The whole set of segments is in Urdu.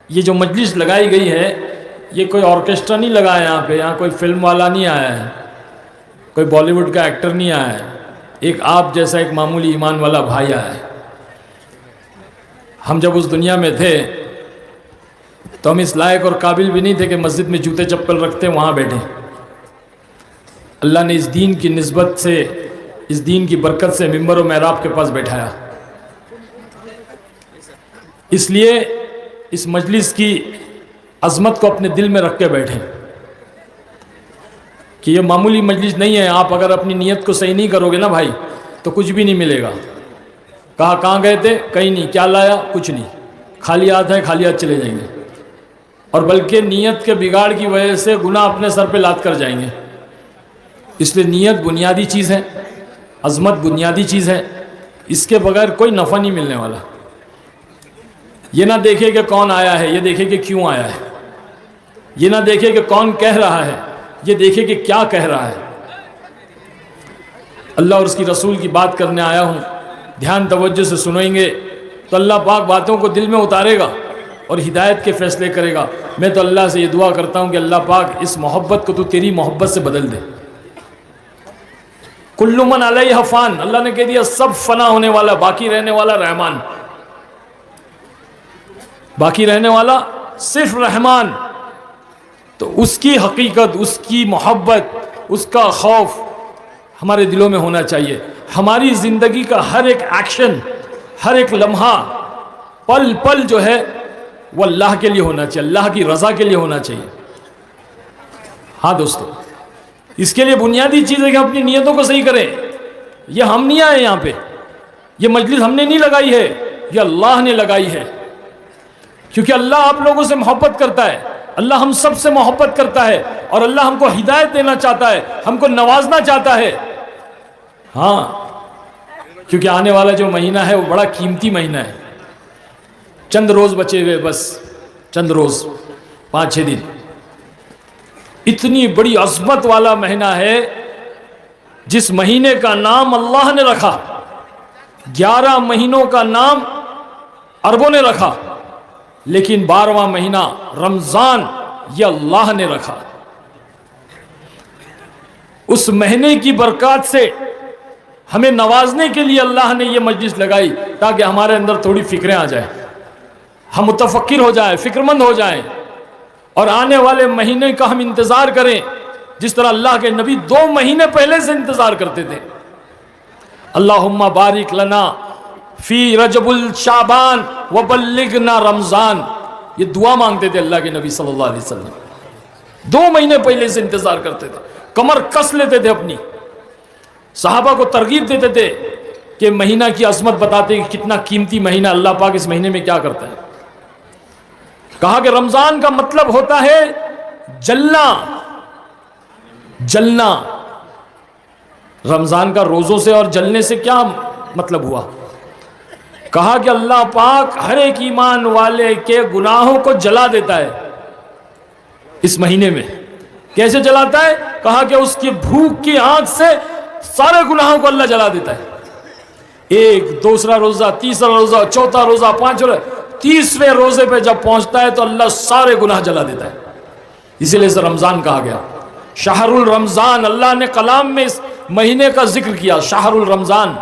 یہ جو مجلس لگائی گئی ہے یہ کوئی آرکیسٹرا نہیں لگا ہے یہاں کوئی فلم والا نہیں آیا ہے، کوئی بالی ووڈ کا ایکٹر نہیں آیا ہے، ایک آپ جیسا ایک معمولی ایمان والا بھائی آیا ہے۔ ہم جب اس دنیا میں تھے تو ہم اس لائق اور قابل بھی نہیں تھے کہ مسجد میں جوتے چپل رکھتے وہاں بیٹھے۔ اللہ نے اس دین کی نسبت سے، اس دین کی برکت سے ممبر و محراب کے پاس بیٹھایا۔ اس لیے اس مجلس کی عظمت کو اپنے دل میں رکھ کے بیٹھیں کہ یہ معمولی مجلس نہیں ہے۔ آپ اگر اپنی نیت کو صحیح نہیں کرو گے نا بھائی تو کچھ بھی نہیں ملے گا۔ کہاں گئے تھے؟ کہیں نہیں۔ کیا لایا؟ کچھ نہیں۔ خالی ہاتھ ہے، خالی ہاتھ چلے جائیں گے، اور بلکہ نیت کے بگاڑ کی وجہ سے گناہ اپنے سر پہ لاد کر جائیں گے۔ اس لیے نیت بنیادی چیز ہے، عظمت بنیادی چیز ہے، اس کے بغیر کوئی نفع نہیں ملنے والا۔ یہ نہ دیکھے کہ کون آیا ہے، یہ دیکھے کہ کیوں آیا ہے۔ یہ نہ دیکھے کہ کون کہہ رہا ہے، یہ دیکھے کہ کیا کہہ رہا ہے۔ اللہ اور اس کی رسول کی بات کرنے آیا ہوں، دھیان توجہ سے سنیں گے تو اللہ پاک باتوں کو دل میں اتارے گا اور ہدایت کے فیصلے کرے گا۔ میں تو اللہ سے یہ دعا کرتا ہوں کہ اللہ پاک اس محبت کو تو تیری محبت سے بدل دے۔ کل من علیہ فان، اللہ نے کہہ دیا سب فنا ہونے والا، باقی رہنے والا رحمان، باقی رہنے والا صرف رحمان۔ تو اس کی حقیقت، اس کی محبت، اس کا خوف ہمارے دلوں میں ہونا چاہیے۔ ہماری زندگی کا ہر ایک ایکشن، ہر ایک لمحہ، پل پل جو ہے وہ اللہ کے لیے ہونا چاہیے، اللہ کی رضا کے لیے ہونا چاہیے۔ ہاں دوستو، اس کے لیے بنیادی چیز ہے کہ اپنی نیتوں کو صحیح کریں۔ یہ ہم نہیں آئے یہاں پہ، یہ مجلس ہم نے نہیں لگائی ہے، یہ اللہ نے لگائی ہے، کیونکہ اللہ آپ لوگوں سے محبت کرتا ہے، اللہ ہم سب سے محبت کرتا ہے، اور اللہ ہم کو ہدایت دینا چاہتا ہے، ہم کو نوازنا چاہتا ہے۔ ہاں، کیونکہ آنے والا جو مہینہ ہے وہ بڑا قیمتی مہینہ ہے۔ چند روز بچے ہوئے، بس چند روز، 5-6 دن۔ اتنی بڑی عظمت والا مہینہ ہے جس مہینے کا نام اللہ نے رکھا، 11 مہینوں کا نام عربوں نے رکھا، لیکن 12واں مہینہ رمضان یہ اللہ نے رکھا۔ اس مہینے کی برکات سے ہمیں نوازنے کے لیے اللہ نے یہ مجلس لگائی تاکہ ہمارے اندر تھوڑی فکریں آ جائیں، ہم متفکر ہو جائیں، فکر مند ہو جائیں، اور آنے والے مہینے کا ہم انتظار کریں جس طرح اللہ کے نبی 2 مہینے پہلے سے انتظار کرتے تھے۔ اللہم بارک لنا فی رجب الشعبان وبلغنا رمضان، یہ دعا مانگتے تھے اللہ کے نبی صلی اللہ علیہ وسلم۔ 2 مہینے پہلے سے انتظار کرتے تھے، کمر کس لیتے تھے اپنی، صحابہ کو ترغیب دیتے تھے کہ مہینہ کی عظمت بتاتے کہ کتنا قیمتی مہینہ، اللہ پاک اس مہینے میں کیا کرتا ہے۔ کہا کہ رمضان کا مطلب ہوتا ہے جلنا، جلنا۔ رمضان کا روزوں سے اور جلنے سے کیا مطلب ہوا؟ کہا کہ اللہ پاک ہر ایک ایمان والے کے گناہوں کو جلا دیتا ہے اس مہینے میں۔ کیسے جلاتا ہے؟ کہا کہ اس کی بھوک کی آنچ سے سارے گناہوں کو اللہ جلا دیتا ہے۔ ایک، دوسرا روزہ، تیسرا روزہ، چوتھا روزہ، 5 روزہ، 30ویں روزے پہ جب پہنچتا ہے تو اللہ سارے گناہ جلا دیتا ہے۔ اسی لیے اسے رمضان کہا گیا، شہر الرمضان۔ اللہ نے کلام میں اس مہینے کا ذکر کیا، شہر الرمضان۔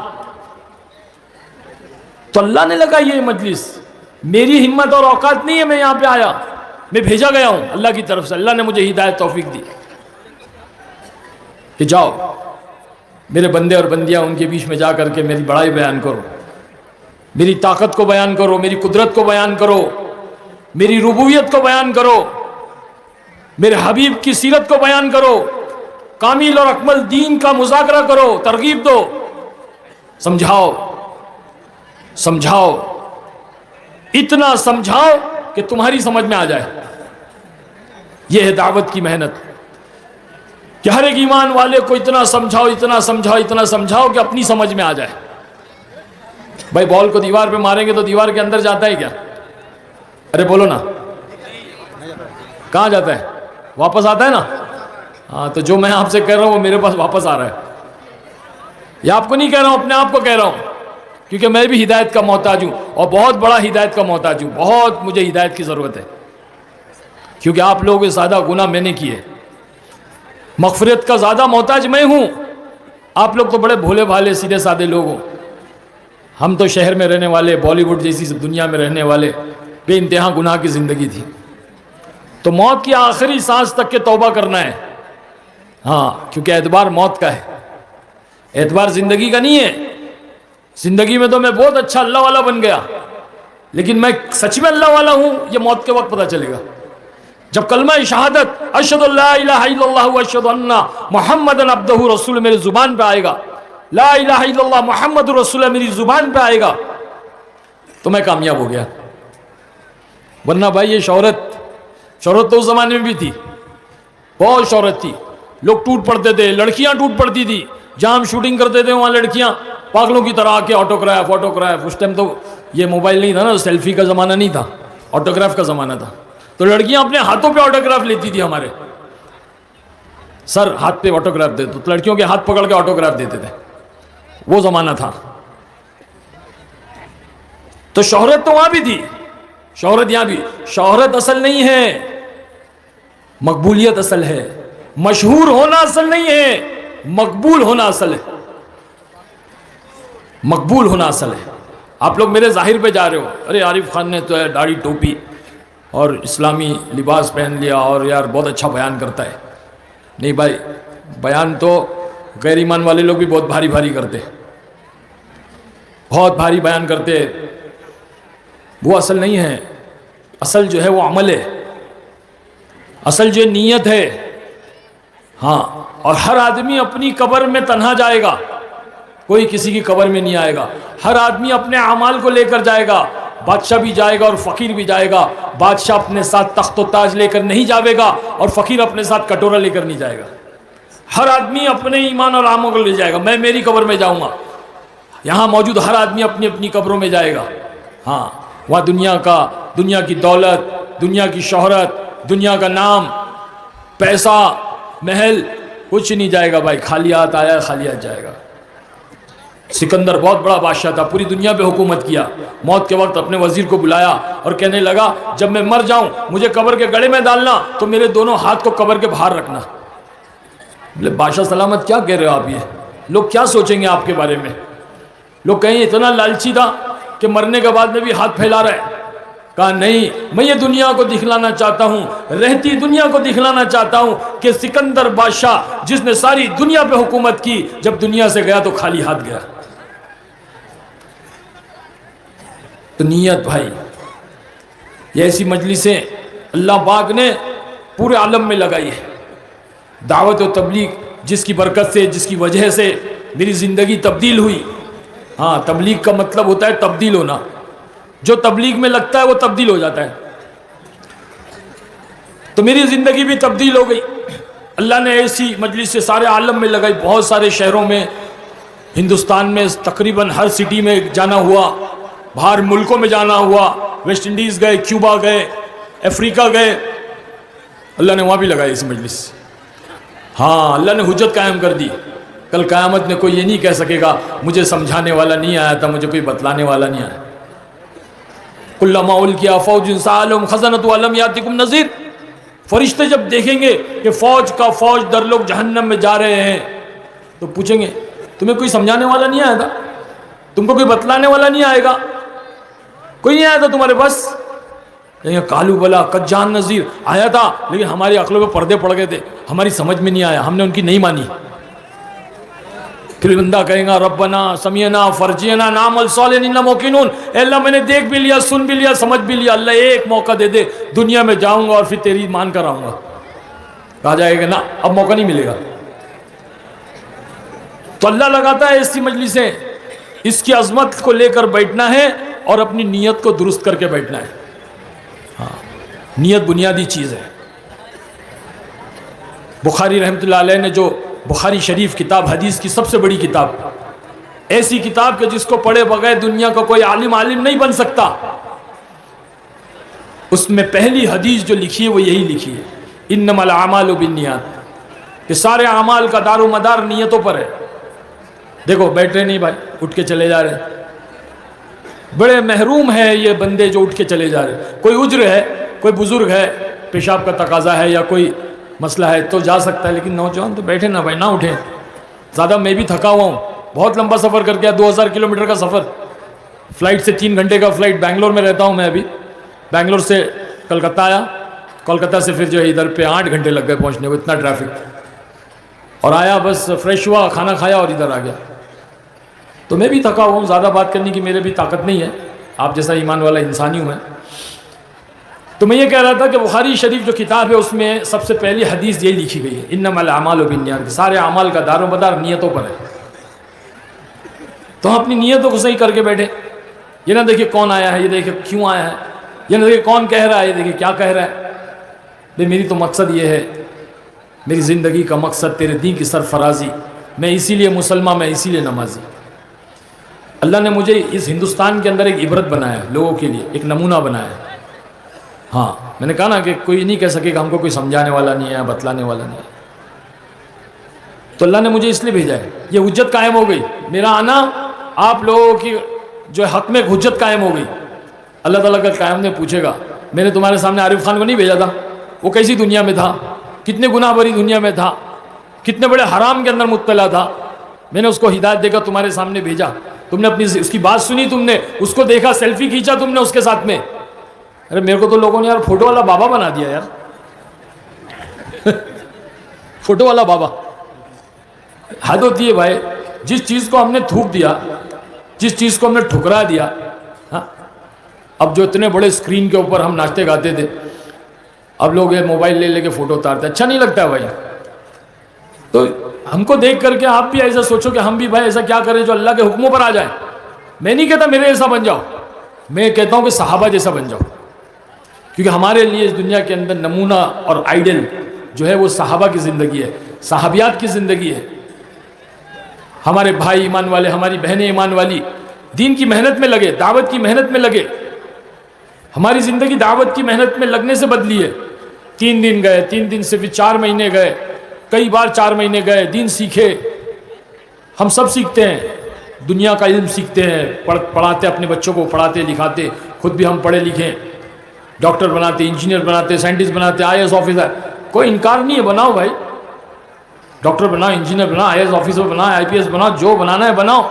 تو اللہ نے لگا یہ مجلس، میری ہمت اور اوقات نہیں ہے میں یہاں پہ آیا، میں بھیجا گیا ہوں اللہ کی طرف سے۔ اللہ نے مجھے ہدایت توفیق دی کہ جاؤ میرے بندے اور بندیاں، ان کے بیچ میں جا کر کے میری بڑائی بیان کرو، میری طاقت کو بیان کرو، میری قدرت کو بیان کرو، میری ربوبیت کو بیان کرو، میرے حبیب کی سیرت کو بیان کرو، کامل اور اکمل دین کا مذاکرہ کرو، ترغیب دو، سمجھاؤ، سمجھاؤ، اتنا سمجھاؤ کہ تمہاری سمجھ میں آ جائے۔ یہ ہے دعوت کی محنت کہ ہر ایک ایمان والے کو اتنا سمجھاؤ، اتنا سمجھاؤ، اتنا سمجھاؤ کہ اپنی سمجھ میں آ جائے۔ بھائی بال کو دیوار پہ ماریں گے تو دیوار کے اندر جاتا ہے کیا؟ ارے بولو نا، کہاں جاتا ہے؟ واپس آتا ہے نا۔ ہاں، تو جو میں آپ سے کہہ رہا ہوں وہ میرے پاس واپس آ رہا ہے۔ یہ آپ کو نہیں کہہ رہا ہوں، اپنے آپ کو کہہ رہا ہوں، کیونکہ میں بھی ہدایت کا محتاج ہوں، اور بہت بڑا ہدایت کا محتاج ہوں، بہت مجھے ہدایت کی ضرورت ہے۔ کیونکہ آپ لوگوں سے زیادہ گناہ میں نے کیے، مغفرت کا زیادہ محتاج میں ہوں. آپ لوگ تو بڑے بھولے بھالے سیدھے سادے لوگ ہوں. ہم تو شہر میں رہنے والے، بالی ووڈ جیسی دنیا میں رہنے والے، بے انتہا گناہ کی زندگی تھی. تو موت کی آخری سانس تک کے توبہ کرنا ہے. ہاں، کیونکہ اعتبار موت کا ہے، اعتبار زندگی کا نہیں ہے. زندگی میں تو میں بہت اچھا اللہ والا بن گیا، لیکن میں سچ میں اللہ والا ہوں یہ موت کے وقت پتہ چلے گا. جب کلمہ شہادت اشہد اللہ الہ الا اللہ و اشہد ان محمد عبدہ رسول میری زبان پہ آئے گا، لا الہ الا اللہ محمد رسول میری زبان پہ آئے گا، تو میں کامیاب ہو گیا. ورنہ بھائی یہ شہرت تو اس زمانے میں بھی تھی، بہت شہرت تھی. لوگ ٹوٹ پڑتے تھے، لڑکیاں ٹوٹ پڑتی تھی. جہاں ہم شوٹنگ کرتے تھے وہاں لڑکیاں پاگلوں کی طرح آ کے آٹوگراف. اس ٹائم تو یہ موبائل نہیں تھا نا، سیلفی کا زمانہ نہیں تھا، آٹوگراف کا زمانہ تھا. تو لڑکیاں اپنے ہاتھوں پہ آٹوگراف لیتی تھی. ہمارے سر ہاتھ پہ آٹوگراف دیتے تو لڑکیوں کے ہاتھ پکڑ کے آٹوگراف دیتے تھے. وہ زمانہ تھا. تو شہرت تو وہاں بھی تھی، شہرت یہاں بھی. شہرت اصل نہیں ہے، مقبولیت اصل ہے. مشہور ہونا اصل نہیں ہے، مقبول ہونا اصل ہے. مقبول ہونا اصل ہے. آپ لوگ میرے ظاہر پہ جا رہے ہو، ارے عارف خان نے تو ہے داڑھی ٹوپی اور اسلامی لباس پہن لیا اور یار بہت اچھا بیان کرتا ہے. نہیں بھائی، بیان تو غیر ایمان والے لوگ بھی بہت بھاری بھاری کرتے، بہت بھاری بیان کرتے. وہ اصل نہیں ہے. اصل جو ہے وہ عمل ہے، اصل جو نیت ہے. ہاں، اور ہر آدمی اپنی قبر میں تنہا جائے گا، کوئی کسی کی قبر میں نہیں آئے گا. ہر آدمی اپنے اعمال کو لے کر جائے گا. بادشاہ بھی جائے گا اور فقیر بھی جائے گا. بادشاہ اپنے ساتھ تخت و تاج لے کر نہیں جاوے گا اور فقیر اپنے ساتھ کٹورا لے کر نہیں جائے گا. ہر آدمی اپنے ایمان اور اعمال کو لے جائے گا. میں میری قبر میں جاؤں گا، یہاں موجود ہر آدمی اپنی اپنی قبروں میں جائے گا. ہاں، وہاں دنیا کی دولت، دنیا کی شہرت، دنیا کا نام، پیسہ، محل کچھ نہیں جائے گا بھائی. خالی ہاتھ آیا خالی ہاتھ جائے گا. سکندر بہت بڑا بادشاہ تھا، پوری دنیا پہ حکومت کیا. موت کے وقت اپنے وزیر کو بلایا اور کہنے لگا جب میں مر جاؤں مجھے قبر کے گڑے میں ڈالنا تو میرے دونوں ہاتھ کو قبر کے باہر رکھنا. بولے بادشاہ سلامت کیا کہہ رہے ہو آپ؟ یہ لوگ کیا سوچیں گے آپ کے بارے میں؟ لوگ کہیں اتنا لالچی تھا کہ مرنے کے بعد میں بھی ہاتھ پھیلا رہا ہے. کہا نہیں، میں یہ دنیا کو دکھلانا چاہتا ہوں، رہتی دنیا کو دکھلانا چاہتا ہوں کہ سکندر بادشاہ جس نے ساری دنیا پہ حکومت کی، جب دنیا سے گیا تو خالی ہاتھ گیا. تو نیت بھائی، یہ ایسی مجلسیں اللہ پاک نے پورے عالم میں لگائی ہے. دعوت و تبلیغ جس کی برکت سے، جس کی وجہ سے میری زندگی تبدیل ہوئی. ہاں، تبلیغ کا مطلب ہوتا ہے تبدیل ہونا. جو تبلیغ میں لگتا ہے وہ تبدیل ہو جاتا ہے. تو میری زندگی بھی تبدیل ہو گئی. اللہ نے ایسی مجلس سے سارے عالم میں لگائی. بہت سارے شہروں میں، ہندوستان میں تقریباً ہر سٹی میں جانا ہوا، باہر ملکوں میں جانا ہوا. ویسٹ انڈیز گئے، کیوبا گئے، افریقہ گئے. اللہ نے وہاں بھی لگائی اس مجلس. ہاں، اللہ نے حجت قائم کر دی. کل قیامت میں کوئی یہ نہیں کہہ سکے گا مجھے سمجھانے والا نہیں آیا تھا، مجھے کوئی بتلانے والا نہیں آیا. کلما القیا فوج سألهم خزنۃ الم یاتکم نذیر. فرشتے جب دیکھیں گے کہ فوج کا فوج در لوگ جہنم میں جا رہے ہیں تو پوچھیں گے تمہیں کوئی سمجھانے والا نہیں آیا تھا؟ تم کو کوئی بتلانے والا نہیں آئے گا؟ کوئی نہیں آیا تھا تمہارے پاس؟ کہیں گے کالو بلا قد جان نذیر، آیا تھا لیکن ہماری عقلوں پہ پردے پڑ گئے تھے، ہماری سمجھ میں نہیں آیا، ہم نے ان کی نہیں مانی. پھر بندہ کہے گا ربنا سمیعنا فرجعنا نعمل صالحا انا موقنون. اے اللہ میں نے دیکھ بھی لیا، سن بھی لیا، سمجھ بھی لیا، اللہ ایک موقع دے دے، دنیا میں جاؤں گا اور پھر تیری مان کر آؤں گا. کہا جائے گا نا اب موقع نہیں ملے گا. تو اللہ لگاتا ہے ایسی مجلسیں، اس کی عظمت کو لے کر بیٹھنا ہے اور اپنی نیت کو درست کر کے بیٹھنا ہے. ہاں، نیت بنیادی چیز ہے. بخاری رحمۃ اللہ علیہ نے جو بخاری شریف کتاب، حدیث کی سب سے بڑی کتاب، ایسی کتاب کہ جس کو پڑھے بغیر دنیا کا کوئی عالم نہیں بن سکتا، اس میں پہلی حدیث جو لکھی ہے وہ یہی لکھی ہے انما الاعمال بالنیات، کہ سارے اعمال کا دار و مدار نیتوں پر ہے. دیکھو بیٹھ رہے نہیں بھائی، اٹھ کے چلے جا رہے. بڑے محروم ہیں یہ بندے جو اٹھ کے چلے جا رہے. کوئی عذر ہے، کوئی بزرگ ہے، پیشاب کا تقاضا ہے یا کوئی مسئلہ ہے تو جا سکتا ہے، لیکن نوجوان تو بیٹھے نا بھائی، نہ اٹھیں زیادہ. میں بھی تھکا ہوا ہوں، بہت لمبا سفر کر کے 2000 کلومیٹر کا سفر، فلائٹ سے 3 گھنٹے کا فلائٹ. بنگلور میں رہتا ہوں میں ابھی، بنگلور سے کلکتہ آیا، کولکتہ سے پھر جو ہے ادھر پہ 8 گھنٹے لگ گئے پہنچنے کو، اتنا ٹریفک. اور آیا بس فریش ہوا، کھانا کھایا اور ادھر آ گیا. تو میں بھی تھکا ہوا ہوں، زیادہ بات کرنے کی میرے بھی طاقت نہیں ہے، آپ جیسا ایمان والا انسان ہی ہوں میں. تو میں یہ کہہ رہا تھا کہ بخاری شریف جو کتاب ہے اس میں سب سے پہلی حدیث یہی لکھی گئی ہے، انما الاعمال بالنیات، سارے اعمال کا دار و مدار نیتوں پر ہے. تو ہم اپنی نیتوں کو صحیح کر کے بیٹھے. یہ نہ دیکھیں کون آیا ہے، یہ دیکھیں کیوں آیا ہے، یہ نہ دیکھیں کون کہہ رہا ہے، یہ دیکھیں کیا کہہ رہا ہے. بھئی میری تو مقصد یہ ہے، میری زندگی کا مقصد تیرے دین کی سرفرازی. میں اسی لیے مسلمان، میں اسی لیے نمازی. اللہ نے مجھے اس ہندوستان کے اندر ایک عبرت بنایا ہے، لوگوں کے لیے ایک نمونہ بنایا ہے. ہاں میں نے کہا نا کہ کوئی نہیں کہہ سکے کہ ہم کو کوئی سمجھانے والا نہیں ہے، بتلانے والا نہیں ہے. تو اللہ نے مجھے اس لیے بھیجا ہے. یہ حجت قائم ہو گئی، میرا آنا آپ لوگوں کی جو حق میں ایک حجت قائم ہو گئی. اللہ تعالیٰ کا قائم نے پوچھے گا، میں نے تمہارے سامنے عارف خان کو نہیں بھیجا تھا؟ وہ کیسی دنیا میں تھا، کتنے گناہ بری دنیا میں تھا، کتنے بڑے حرام کے اندر مبتلا تھا. میں نے اس کو ہدایت دے کر تمہارے سامنے بھیجا. تم نے اپنی اس کی بات سنی، تم نے اس کو دیکھا، سیلفی کھینچا تم نے اس کے ساتھ میں. ارے میرے کو تو لوگوں نے یار فوٹو والا بابا بنا دیا یار. فوٹو والا بابا حد ہوتی ہے بھائی. جس چیز کو ہم نے تھوک دیا، جس چیز کو ہم نے ٹھکرا دیا. ہاں اب جو اتنے بڑے اسکرین کے اوپر ہم ناچتے گاتے تھے، اب لوگ یہ موبائل لے لے کے فوٹو اتارتے ہیں. اچھا نہیں لگتا ہے بھائی. تو ہم کو دیکھ کر کے آپ بھی ایسا سوچو کہ ہم بھی بھائی ایسا کیا کریں جو اللہ کے حکموں پر آ جائیں. میں نہیں کہتا میرے جیسا بن جاؤ، میں کہتا ہوں کہ صحابہ جیسا بن جاؤ. کیونکہ ہمارے لیے اس دنیا کے اندر نمونہ اور آئیڈل جو ہے وہ صحابہ کی زندگی ہے، صحابیات کی زندگی ہے. ہمارے بھائی ایمان والے، ہماری بہنیں ایمان والی دین کی محنت میں لگے، دعوت کی محنت میں لگے. ہماری زندگی دعوت کی محنت میں لگنے سے بدلی ہے. 3 دن گئے، 3 دن سے پھر 4 مہینے گئے، کئی بار 4 مہینے گئے، دین سیکھے. ہم سب سیکھتے ہیں، دنیا کا علم سیکھتے ہیں، پڑھاتے اپنے بچوں کو، پڑھاتے لکھاتے، خود بھی ہم پڑھے لکھے، ڈاکٹر بناتے، انجینئر بناتے، سائنٹسٹ بناتے، IAS آفیسر. کوئی انکار نہیں ہے، بناؤ بھائی، ڈاکٹر بناؤ، انجینئر بناؤ، IAS آفیسر بناؤ، IPS بناؤ، جو بنانا ہے بناؤ.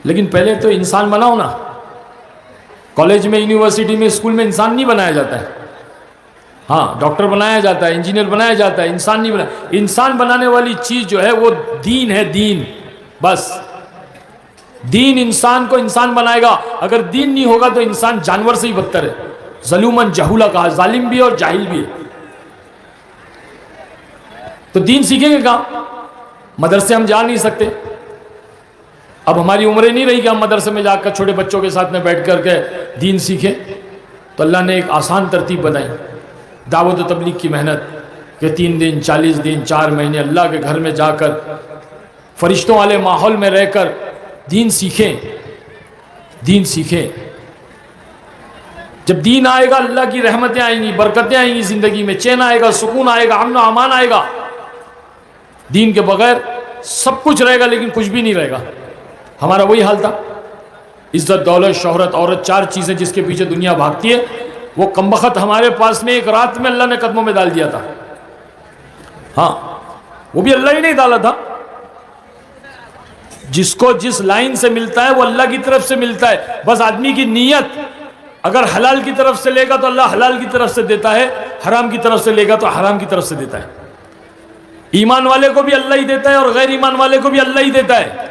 لیکن پہلے تو انسان بناؤ نا. کالج میں، یونیورسٹی میں، اسکول میں انسان نہیں بنایا جاتا ہے. ہاں ڈاکٹر بنایا جاتا ہے، انجینئر بنایا جاتا ہے، انسان نہیں بنایا. انسان بنانے والی چیز جو ہے وہ دین ہے، دین. بس دین انسان کو انسان بنائے گا. اگر دین نہیں ہوگا تو انسان جانور سے ہی بدتر ہے. ظلومن جہولا کہا، ظالم بھی ہے اور جاہل بھی ہے. تو دین سیکھیں گے کہاں؟ مدرسے ہم جا نہیں سکتے. اب ہماری عمریں نہیں رہی کہ ہم مدرسے میں جا کر چھوٹے بچوں کے ساتھ میں بیٹھ کر کے دین سیکھیں. تو اللہ نے ایک آسان ترتیب بنائی، دعوت و تبلیغ کی محنت، کہ 3 دن 40 دن 4 مہینے اللہ کے گھر میں جا کر فرشتوں والے ماحول میں رہ کر دین سیکھیں. دین سیکھیں. جب دین آئے گا اللہ کی رحمتیں آئیں گی، برکتیں آئیں گی زندگی میں، چین آئے گا، سکون آئے گا، امن و امان آئے گا. دین کے بغیر سب کچھ رہے گا لیکن کچھ بھی نہیں رہے گا. ہمارا وہی حال تھا. عزت، دولت، شہرت، عورت، 4 چیزیں جس کے پیچھے دنیا بھاگتی ہے، وہ کمبخت ہمارے پاس میں ایک رات میں اللہ نے قدموں میں ڈال دیا تھا. ہاں وہ بھی اللہ ہی نہیں ڈالا تھا. جس کو جس لائن سے ملتا ہے وہ اللہ کی طرف سے ملتا ہے. بس آدمی کی نیت اگر حلال کی طرف سے لے گا تو اللہ حلال کی طرف سے دیتا ہے، حرام کی طرف سے لے گا تو حرام کی طرف سے دیتا ہے. ایمان والے کو بھی اللہ ہی دیتا ہے اور غیر ایمان والے کو بھی اللہ ہی دیتا ہے.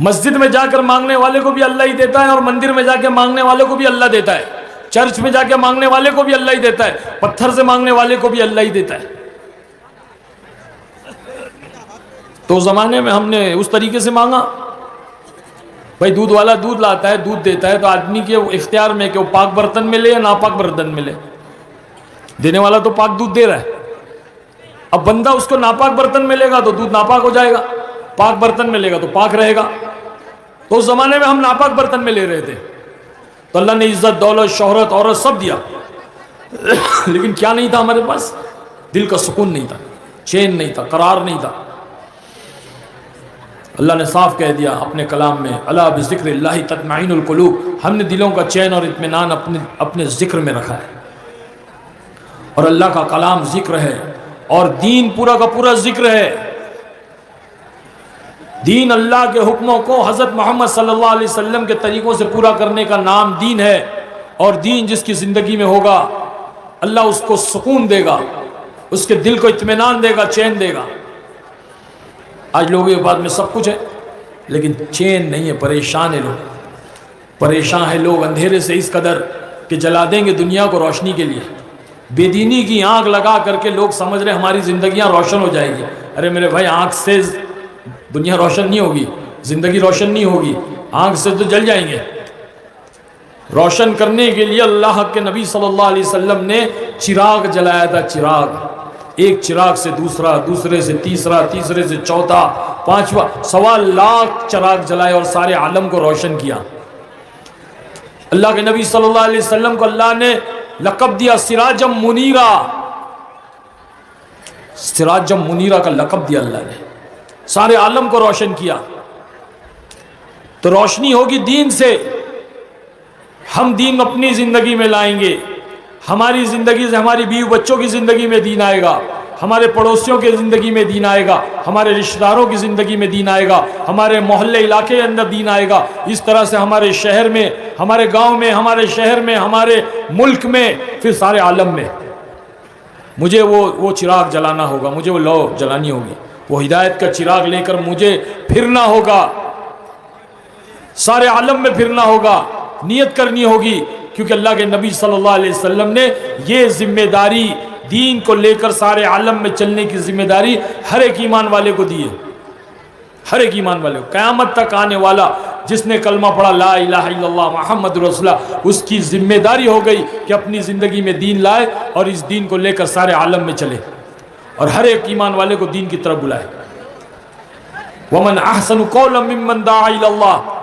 مسجد میں جا کر مانگنے والے کو بھی اللہ ہی دیتا ہے اور مندر میں جا کے مانگنے والے کو بھی اللہ دیتا ہے. چرچ میں جا کے مانگنے والے کو بھی اللہ ہی دیتا ہے، پتھر سے مانگنے والے کو بھی اللہ ہی دیتا ہے. تو زمانے میں ہم نے اس طریقے سے مانگا. بھائی دودھ والا دودھ لاتا ہے، دودھ دیتا ہے، تو آدمی کے اختیار میں کہ وہ پاک برتن میں لے یا ناپاک برتن میں لے. دینے والا تو پاک دودھ دے رہا ہے. اب بندہ اس کو ناپاک برتن میں لے گا تو دودھ ناپاک ہو جائے گا، پاک برتن میں لے گا تو پاک رہے گا. تو اس زمانے میں ہم ناپاک برتن میں لے رہے تھے. تو اللہ نے عزت، دولت، شہرت، عورت سب دیا. لیکن کیا نہیں تھا ہمارے پاس؟ دل کا سکون نہیں تھا، چین نہیں تھا، قرار نہیں تھا. اللہ نے صاف کہہ دیا اپنے کلام میں، الا بذکر اللہ تطمئن القلوب. ہم نے دلوں کا چین اور اطمینان اپنے ذکر میں رکھا ہے. اور اللہ کا کلام ذکر ہے، اور دین پورا کا پورا ذکر ہے۔ دین اللہ کے حکموں کو حضرت محمد صلی اللہ علیہ وسلم کے طریقوں سے پورا کرنے کا نام دین ہے، اور دین جس کی زندگی میں ہوگا اللہ اس کو سکون دے گا، اس کے دل کو اطمینان دے گا، چین دے گا۔ آج لوگوں کے بعد میں سب کچھ ہے لیکن چین نہیں ہے، پریشان ہے لوگ، پریشان ہے لوگ اندھیرے سے اس قدر کہ جلا دیں گے دنیا کو روشنی کے لیے۔ بے دینی کی آنکھ لگا کر کے لوگ سمجھ رہے ہماری زندگیاں روشن ہو جائے گی۔ ارے میرے بھائی، آنکھ سے دنیا روشن نہیں ہوگی، زندگی روشن نہیں ہوگی، آنکھ سے تو جل جائیں گے۔ روشن کرنے کے لیے اللہ کے نبی صلی اللہ علیہ وسلم نے چراغ جلایا تھا، چراغ، ایک چراغ سے دوسرا، دوسرے سے تیسرا، تیسرے سے چوتھا، پانچواں، 1.25 لاکھ چراغ جلائے اور سارے عالم کو روشن کیا۔ اللہ کے نبی صلی اللہ علیہ وسلم کو اللہ نے لقب دیا سراجم منیرا، سراجم منیرا کا لقب دیا اللہ نے، سارے عالم کو روشن کیا۔ تو روشنی ہوگی دین سے، ہم دین اپنی زندگی میں لائیں گے، ہماری زندگی سے ہماری بیوی بچوں کی زندگی میں دین آئے گا، ہمارے پڑوسیوں کی زندگی میں دین آئے گا، ہمارے رشتہ داروں کی زندگی میں دین آئے گا، ہمارے محلے علاقے کے اندر دین آئے گا۔ اس طرح سے ہمارے شہر میں، ہمارے گاؤں میں، ہمارے شہر میں، ہمارے ملک میں، پھر سارے عالم میں۔ مجھے وہ چراغ جلانا ہوگا، مجھے وہ لو جلانی ہوگی، وہ ہدایت کا چراغ لے کر مجھے پھرنا ہوگا، سارے عالم میں پھرنا ہوگا، نیت کرنی ہوگی، کیونکہ اللہ کے نبی صلی اللہ علیہ وسلم نے یہ ذمہ داری دین کو لے کر سارے عالم میں چلنے کی ذمہ داری ہر ایک ایمان والے کو دی ہے، ہر ایک ایمان والے کو۔ قیامت تک آنے والا جس نے کلمہ پڑھا لا الہ الا اللہ محمد رسول اللہ، اس کی ذمہ داری ہو گئی کہ اپنی زندگی میں دین لائے اور اس دین کو لے کر سارے عالم میں چلے اور ہر ایک ایمان والے کو دین کی طرف بلائے۔ وَمَنْ أَحْسَنُ قَوْلًا مِّمَّنْ دَعَا إِلَى اللَّهِ،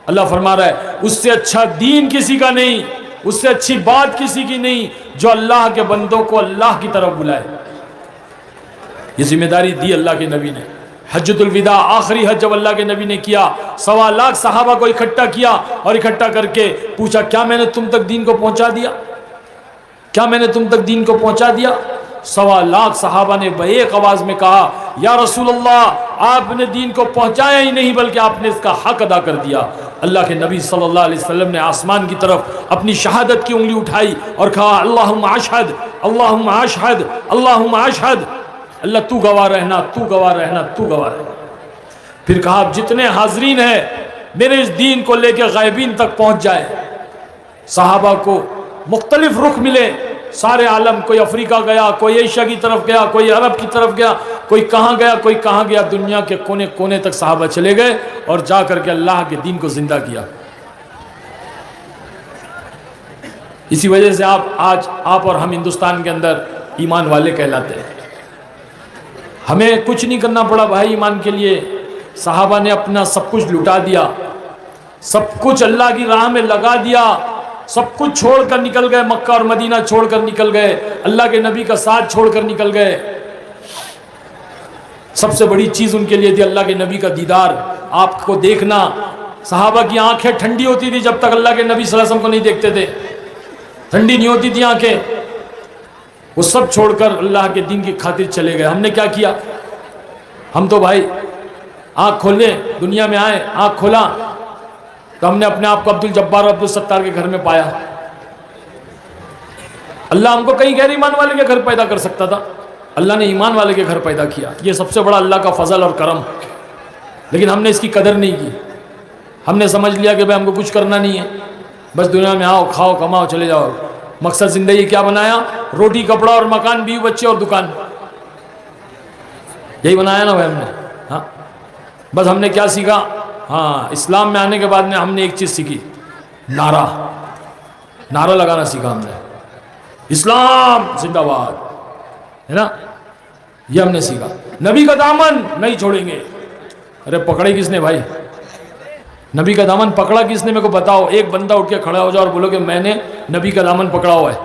اللہ فرما رہا ہے اس سے اچھا دین کسی کا نہیں، اس سے اچھی بات کسی کی نہیں جو اللہ کے بندوں کو اللہ کی طرف بلائے۔ یہ ذمہ داری دی اللہ کے نبی نے۔ حجۃ الوداع، آخری حج جب اللہ کے نبی نے کیا، 1.25 لاکھ صحابہ کو اکٹھا کیا اور اکٹھا کر کے پوچھا کیا میں نے تم تک دین کو پہنچا دیا؟ کیا میں نے تم تک دین کو پہنچا دیا؟ 1.25 لاکھ صحابہ نے بایک آواز میں کہا یا رسول اللہ، آپ نے دین کو پہنچایا ہی نہیں بلکہ آپ نے اس کا حق ادا کر دیا۔ اللہ کے نبی صلی اللہ علیہ وسلم نے آسمان کی طرف اپنی شہادت کی انگلی اٹھائی اور کہا اللہم اشہد، اللہم اشہد، اللہم اشہد، اللہ تو گواہ رہنا، تو گواہ رہنا، تو گواہ رہنا۔ پھر کہا اب جتنے حاضرین ہیں میرے اس دین کو لے کے غائبین تک پہنچ جائے۔ صحابہ کو مختلف رخ ملے، سارے عالم، کوئی افریقہ گیا، کوئی ایشیا کی طرف گیا، کوئی عرب کی طرف گیا، کوئی کہاں گیا، کوئی کہاں گیا، دنیا کے کونے کونے تک صحابہ چلے گئے اور جا کر کے اللہ کے دین کو زندہ کیا۔ اسی وجہ سے آج آپ اور ہم ہندوستان کے اندر ایمان والے کہلاتے ہیں۔ ہمیں کچھ نہیں کرنا پڑا بھائی ایمان کے لیے، صحابہ نے اپنا سب کچھ لٹا دیا، سب کچھ اللہ کی راہ میں لگا دیا، سب کچھ چھوڑ کر نکل گئے، مکہ اور مدینہ چھوڑ کر نکل گئے، اللہ کے نبی کا ساتھ چھوڑ کر نکل گئے۔ سب سے بڑی چیز ان کے لیے تھی اللہ کے نبی کا دیدار، آپ کو دیکھنا۔ صحابہ کی آنکھیں ٹھنڈی ہوتی تھی جب تک اللہ کے نبی صلی اللہ علیہ وسلم کو نہیں دیکھتے تھے، ٹھنڈی نہیں ہوتی تھی آنکھیں۔ وہ سب چھوڑ کر اللہ کے دین کی خاطر چلے گئے۔ ہم نے کیا کیا؟ ہم تو بھائی آنکھ کھولے، دنیا میں آئے، آنکھ کھولا تو ہم نے اپنے آپ کو عبد الجبار اور عبد الستار کے گھر میں پایا۔ اللہ ہم کو کہیں غیر ایمان والے کے گھر پیدا کر سکتا تھا، اللہ نے ایمان والے کے گھر پیدا کیا۔ یہ سب سے بڑا اللہ کا فضل اور کرم، لیکن ہم نے اس کی قدر نہیں کی۔ ہم نے سمجھ لیا کہ بھائی ہم کو کچھ کرنا نہیں ہے، بس دنیا میں آؤ، کھاؤ، کماؤ، چلے جاؤ۔ مقصد زندگی کیا بنایا؟ روٹی، کپڑا اور مکان، بیوی بچے اور دکان، یہی بنایا نا بھائی ہم نے۔ ہاں بس ہم نے کیا سیکھا؟ ہاں اسلام میں آنے کے بعد میں ہم نے ایک چیز سیکھی، نعرہ لگانا سیکھا ہم نے، اسلام زندہ باد، ہے نا، یہ ہم نے سیکھا۔ نبی کا دامن نہیں چھوڑیں گے۔ ارے پکڑے کس نے بھائی؟ نبی کا دامن پکڑا کس نے؟ میرے کو بتاؤ، ایک بندہ اٹھ کے کھڑا ہو جاؤ اور بولو کہ میں نے نبی کا دامن پکڑا ہوا ہے۔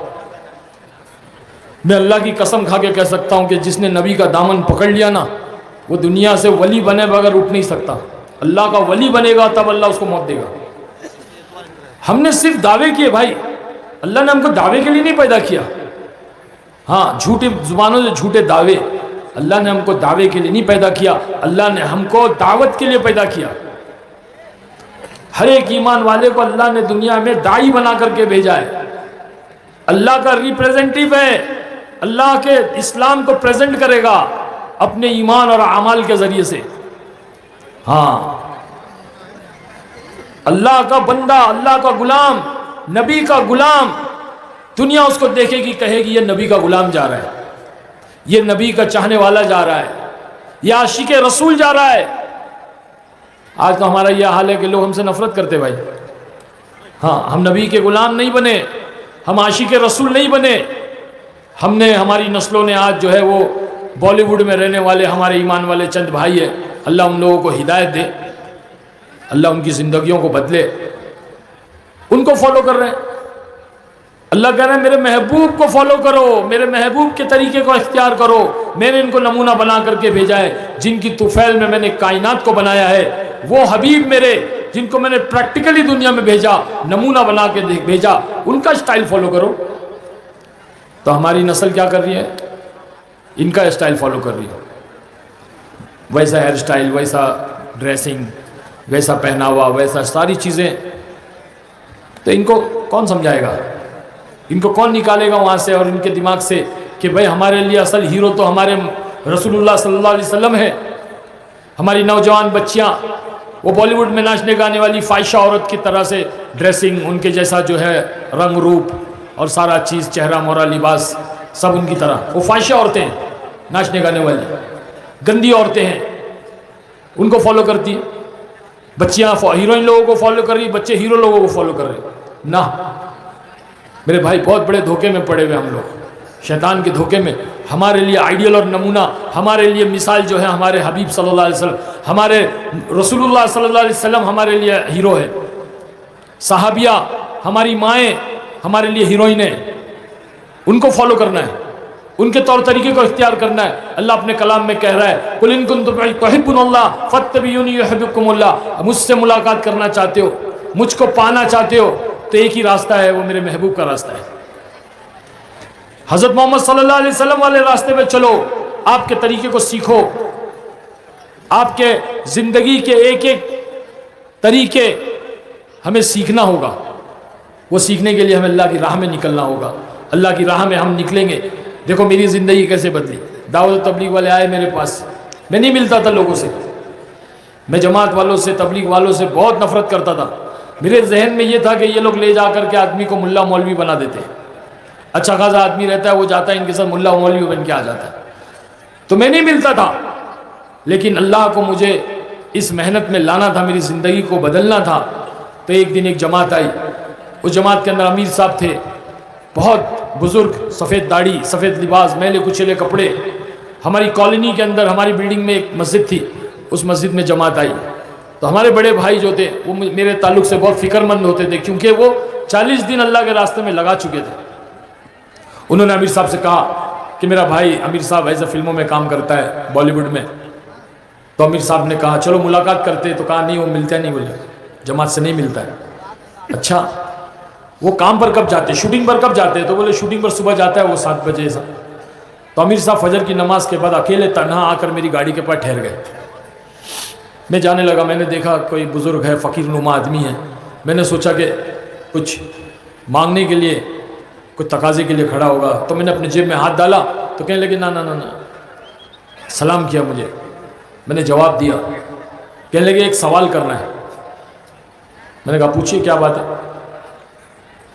میں اللہ کی قسم کھا کے کہہ سکتا ہوں کہ جس نے نبی کا دامن پکڑ لیا نا، وہ دنیا سے ولی بنے بغیر اٹھ نہیں سکتا۔ اللہ کا ولی بنے گا تب اللہ اس کو موت دے گا۔ ہم نے صرف دعوے کیے بھائی، اللہ نے ہم کو دعوے کے لیے نہیں پیدا کیا، ہاں جھوٹی زبانوں سے جھوٹے دعوے. اللہ نے ہم کو دعوے کے لیے نہیں پیدا کیا, اللہ نے ہم کو دعوت کے لیے پیدا کیا. ہر ایک ایمان والے کو اللہ نے دنیا میں داعی بنا کر کے بھیجا ہے, اللہ کا ریپریزنٹیو ہے, اللہ کے اسلام کو پریزنٹ کرے گا اپنے ایمان اور اعمال کے ذریعے سے. ہاں اللہ کا بندہ, اللہ کا غلام, نبی کا غلام, دنیا اس کو دیکھے گی, کہے گی یہ نبی کا غلام جا رہا ہے, یہ نبی کا چاہنے والا جا رہا ہے, یہ عاشق رسول جا رہا ہے. آج تو ہمارا یہ حال ہے کہ لوگ ہم سے نفرت کرتے بھائی. ہاں ہم نبی کے غلام نہیں بنے, ہم عاشق رسول نہیں بنے. ہم نے, ہماری نسلوں نے آج جو ہے وہ بالی ووڈ میں رہنے والے ہمارے ایمان والے چند بھائی ہیں, اللہ ان لوگوں کو ہدایت دے, اللہ ان کی زندگیوں کو بدلے, ان کو فالو کر رہے ہیں. اللہ کہہ رہے ہیں میرے محبوب کو فالو کرو, میرے محبوب کے طریقے کو اختیار کرو. میں نے ان کو نمونہ بنا کر کے بھیجا ہے, جن کی طفیل میں نے کائنات کو بنایا ہے. وہ حبیب میرے جن کو میں نے پریکٹیکلی دنیا میں بھیجا, نمونہ بنا کے بھیجا, ان کا اسٹائل فالو کرو. تو ہماری نسل کیا کر رہی ہے؟ ان کا اسٹائل فالو کر رہی ہے. ویسا ہیئر اسٹائل, ویسا ڈریسنگ, ویسا پہناوا, ویسا ساری چیزیں. تو ان کو کون سمجھائے گا, ان کو کون نکالے گا وہاں سے اور ان کے دماغ سے کہ بھئی ہمارے لیے اصل ہیرو تو ہمارے رسول اللہ صلی اللہ علیہ وسلم ہے. ہماری نوجوان بچیاں وہ بالی ووڈ میں ناچنے گانے والی فاحشہ عورت کی طرح سے ڈریسنگ, ان کے جیسا جو ہے رنگ روپ اور سارا چیز, چہرہ مورا, لباس سب ان کی طرح. وہ فاحشہ عورتیں ہیں, ناچنے گانے والی گندی عورتیں ہیں, ان کو فالو کرتی ہیں. بچیاں ہیروئن لوگوں کو فالو کر رہی, بچے ہیرو لوگوں کو فالو کر رہے. نہ میرے بھائی, بہت بڑے دھوکے میں پڑے ہوئے ہم لوگ, شیطان کے دھوکے میں. ہمارے لیے آئیڈیل اور نمونہ, ہمارے لیے مثال جو ہے ہمارے حبیب صلی اللہ علیہ وسلم, ہمارے رسول اللہ صلی اللہ علیہ وسلم ہمارے لیے ہیرو ہے. صحابیہ, ہماری مائیں ہمارے لیے ہیروئن ہیں, ان کو فالو کرنا ہے, ان کے طور طریقے کو اختیار کرنا ہے. اللہ اپنے کلام میں کہہ رہا ہے قُلْ إِن كُنتُمْ تُحِبُّونَ اللَّهَ فَاتَّبِعُونِي يُحْبِبْكُمُ اللَّهُ. مجھ سے ملاقات کرنا چاہتے ہو, مجھ کو پانا چاہتے ہو, تو ایک ہی راستہ ہے, وہ میرے محبوب کا راستہ ہے. حضرت محمد صلی اللہ علیہ وسلم والے راستے میں چلو, آپ کے طریقے کو سیکھو. آپ کے زندگی کے ایک ایک طریقے ہمیں سیکھنا ہوگا. وہ سیکھنے کے لیے ہمیں اللہ کی راہ میں نکلنا ہوگا. اللہ کی راہ میں ہم نکلیں گے. دیکھو میری زندگی کیسے بدلی. دعوت تبلیغ والے آئے میرے پاس, میں نہیں ملتا تھا لوگوں سے, میں جماعت والوں سے, تبلیغ والوں سے بہت نفرت کرتا تھا. میرے ذہن میں یہ تھا کہ یہ لوگ لے جا کر کے آدمی کو ملا مولوی بنا دیتے ہیں. اچھا خاصا آدمی رہتا ہے, وہ جاتا ہے ان کے ساتھ ملا مولوی بن کے آ جاتا ہے. تو میں نہیں ملتا تھا, لیکن اللہ کو مجھے اس محنت میں لانا تھا, میری زندگی کو بدلنا تھا. تو ایک دن ایک جماعت آئی, اس جماعت کے اندر امیر صاحب تھے, بہت بزرگ, سفید داڑھی, سفید لباس, میلے کچیلے کپڑے. ہماری کالونی کے اندر, ہماری بلڈنگ میں ایک مسجد تھی, اس مسجد میں جماعت آئی. تو ہمارے بڑے بھائی جو تھے وہ میرے تعلق سے بہت فکر مند ہوتے تھے, کیونکہ وہ 40 دن اللہ کے راستے میں لگا چکے تھے. انہوں نے امیر صاحب سے کہا کہ میرا بھائی امیر صاحب ایسے فلموں میں کام کرتا ہے بالی ووڈ میں. تو امیر صاحب نے کہا چلو ملاقات کرتے. تو کہا نہیں, وہ ملتا نہیں, بولے جماعت سے نہیں ملتا ہے. اچھا وہ کام پر کب جاتے, شوٹنگ پر کب جاتے ہیں؟ تو بولے شوٹنگ پر صبح جاتا ہے وہ 7 بجے سے. تو امیر صاحب فجر کی نماز کے بعد اکیلے تنہا آ کر میری گاڑی کے پاس ٹھہر گئے. میں جانے لگا, میں نے دیکھا کوئی بزرگ ہے, فقیر نما آدمی ہے. میں نے سوچا کہ کچھ مانگنے کے لیے, کچھ تقاضے کے لیے کھڑا ہوگا. تو میں نے اپنے جیب میں ہاتھ ڈالا, تو کہنے لگے نا نا نا نا, سلام کیا مجھے. میں نے جواب دیا. کہنے لگے ایک سوال کرنا ہے. میں نے کہا پوچھیے کیا بات ہے.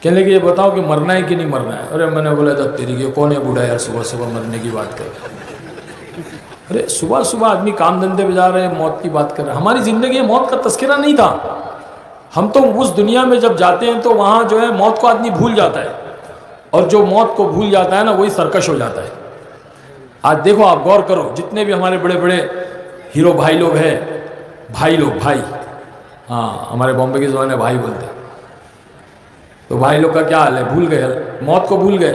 کہنے لگے یہ بتاؤ کہ مرنا ہے کہ نہیں مرنا ہے. ارے میں نے بولا تھا تیری کہ کون ہے بوڑھا یار صبح صبح مرنے کی بات کر رہا ہے. ارے صبح صبح آدمی کام دھندے پہ جا رہے ہیں, موت کی بات کر رہے ہیں. ہماری زندگی میں موت کا تذکرہ نہیں تھا. ہم تو اس دنیا میں جب جاتے ہیں تو وہاں جو ہے موت کو آدمی بھول جاتا ہے, اور جو موت کو بھول جاتا ہے نا وہی سرکش ہو جاتا ہے. آج دیکھو آپ غور کرو, جتنے بھی ہمارے بڑے بڑے ہیرو بھائی لوگ ہیں, بھائی لوگ, بھائی, ہاں ہمارے بامبے کے زبان میں بھائی بولتے ہیں. تو بھائی لوگ کا کیا حال ہے, بھول گئے, موت کو بھول گئے.